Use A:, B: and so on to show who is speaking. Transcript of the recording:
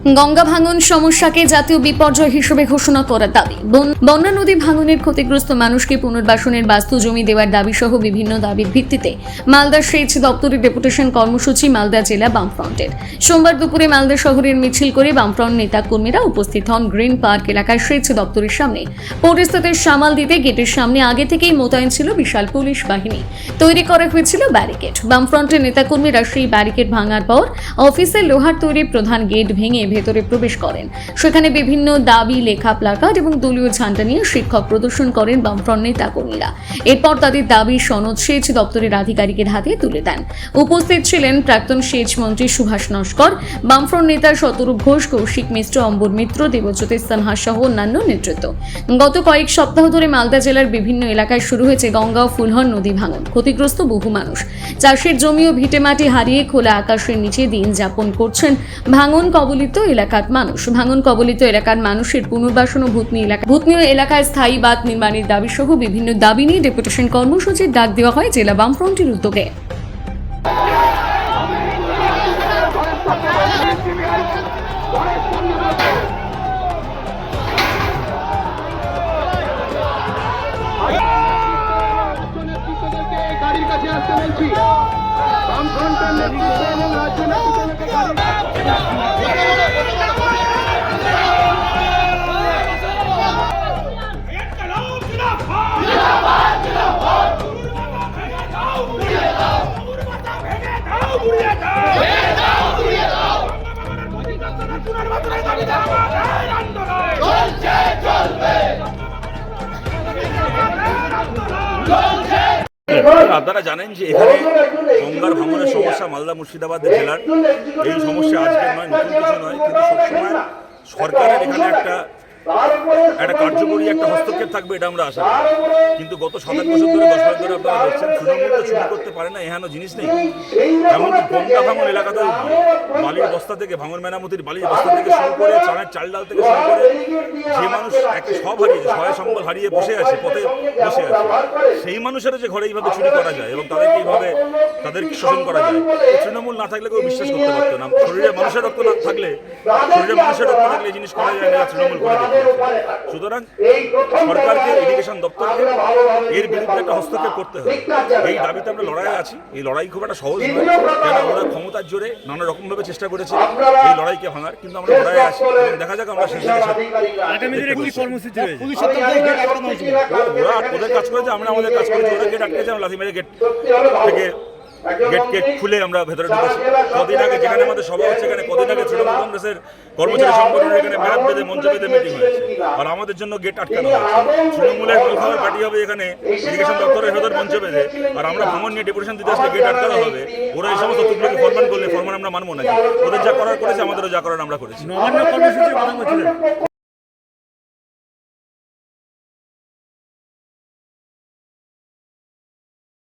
A: গঙ্গা ভাঙন সমস্যাকে জাতীয় বিপর্যয় হিসেবে ঘোষণা করার দাবি। বন্যা নদী ভাঙনের ক্ষতিগ্রস্ত মানুষকে পুনর্বাসনের বাস্তু জমি দেওয়ার দাবি সহ বিভিন্ন দাবির ভিত্তিতে মালদা সেচ দপ্তরের ডেপুটেশন কর্মসূচি মালদা জেলা বামফ্রন্টের। সোমবার দুপুরে মালদা শহরের মিছিল করে বামফ্রন্ট নেতা কর্মীরা উপস্থিত হন গ্রিন পার্ক এলাকায় সেচ দপ্তরের সামনে। পরিস্থিতির সামাল দিতে গেটের সামনে আগে থেকেই মোতায়েন ছিল বিশাল পুলিশ বাহিনী। তৈরি করা হয়েছিল ব্যারিকেড। বামফ্রন্টের নেতাকর্মীরা সেই ব্যারিকেড ভাঙার পর অফিসের লোহার তৈরি প্রধান গেট ভেঙে ভেতরে প্রবেশ করেন। সেখানে বিভিন্ন দাবি লেখা প্লাকার্ড এবং দলীয় ঝান্ডা নিয়ে শিক্ষক প্রদর্শন করেন বামফ্রন্ট নেতাকর্মীরা। এরপর তাদের দাবি সনদ সেচ দপ্তরের আধিকারিকের হাতে তুলে দেন। উপস্থিত ছিলেন প্রাক্তন সেচ মন্ত্রী সুভাষ নস্কর, বামফ্রন্ট নেতা শতরূপ ঘোষ, কৌশিক মিশ্র, অম্বর মিত্র, দেবজ্যোতি সিনহা সহ অন্যান্য নেতৃত্ব। গত কয়েক সপ্তাহ ধরে মালদা জেলার বিভিন্ন এলাকায় শুরু হয়েছে গঙ্গা ও ফুলহর নদী ভাঙন। ক্ষতিগ্রস্ত বহু মানুষ চাষের জমি ও ভিটেমাটি হারিয়ে খোলা আকাশের নিচে দিন যাপন করছেন ভাঙন কবলিত এলাকার মানুষ। ভাঙন কবলিত এলাকার মানুষের পুনর্বাসন ও ভূতনি এলাকায় স্থায়ী বাঁধ নির্মাণের দাবি সহ বিভিন্ন দাবি নিয়ে ডেপুটেশন কর্মসূচির ডাক দেওয়া হয় জেলা বামফ্রন্টের উদ্যোগে।
B: আপনারা জানেন যে এখানে গঙ্গার ভাঙনের সমস্যা মালদা মুর্শিদাবাদ জেলার। এই সমস্যা আজকের নয়, নতুন কিছু নয়, কিন্তু সবসময় সরকারের এখানে একটা কার্যকরী একটা হস্তক্ষেপ থাকবে এটা আমরা আশা করি। কিন্তু গত 7-8 বছর ধরে 10 বছর ধরে আপনারা দেখছেন তৃণমূল তো শুরু করতে পারে না, এখানে জিনিস নেই। এমনকি গঙ্গা ভাঙন এলাকাতে বালির বস্তা থেকে, ভাঙন মেরামতির বালির বস্তা থেকে শুরু করে চালের চাল ডাল থেকে শুরু করে যে মানুষ একটা সব হারিয়েছে, সহায় সম্বল হারিয়ে বসে আছে, পথে বসে আছে, সেই মানুষেরা যে ঘরে এইভাবে চুরি করা যায় এবং তাদেরকে এইভাবে তাদেরকে শোষণ করা যায়, তৃণমূল না থাকলে কেউ বিশ্বাস করতে পারতো না। শরীরে মানুষের রক্ত না থাকলে এই জিনিস করা যায় না, তৃণমূল করে দেখিয়েছে। সুতরাং সরকারকে, এডুকেশন দপ্তরকে এর বিরুদ্ধে একটা হস্তক্ষেপ করতে হবে। এই দাবিতে আমরা লড়াইয়ে আছি। এই লড়াই খুব একটা সহজ নয়, কেন ওরা ক্ষমতার জোরে নানা রকমভাবে চেষ্টা করেছে এই লড়াইকে ভাঙার, কিন্তু আমরা লড়াইয়ে আছি এবং দেখা যাক আমরা শেষ ওরা ওদের কাজ করেছে, আমরা আমাদের কাজ করেছি। ওদের গেট আটকেছে, আমরা লাথি মেরে গেট থেকে গেট খুলে আমরা ভেতরে ঢুকেছি। কদিন আগে যেখানে আমাদের সভা হচ্ছে, এখানে কদিন আগে তৃণমূল কংগ্রেসের কর্মচারী সংগঠনের এখানে ব্যারাক বেঁধে মঞ্চ বেঁধে মিটিং হয়েছে, আর আমাদের জন্য গেট আটকানো হয়েছে। তৃণমূলের মূলভাবে পার্টি হবে এখানে ইরিগেশন দপ্তরের ভেতর মঞ্চ বেঁধে, আর আমরা ভাঙন নিয়ে ডেপুটেশন দিতে আসলে গেট আটকানো হবে। ওরা এই সমস্ত তুকলোকে ফরমান করলে ফরমান আমরা মানবো না। ওদের যা করার করেছে, আমাদেরও যা করার আমরা করেছি।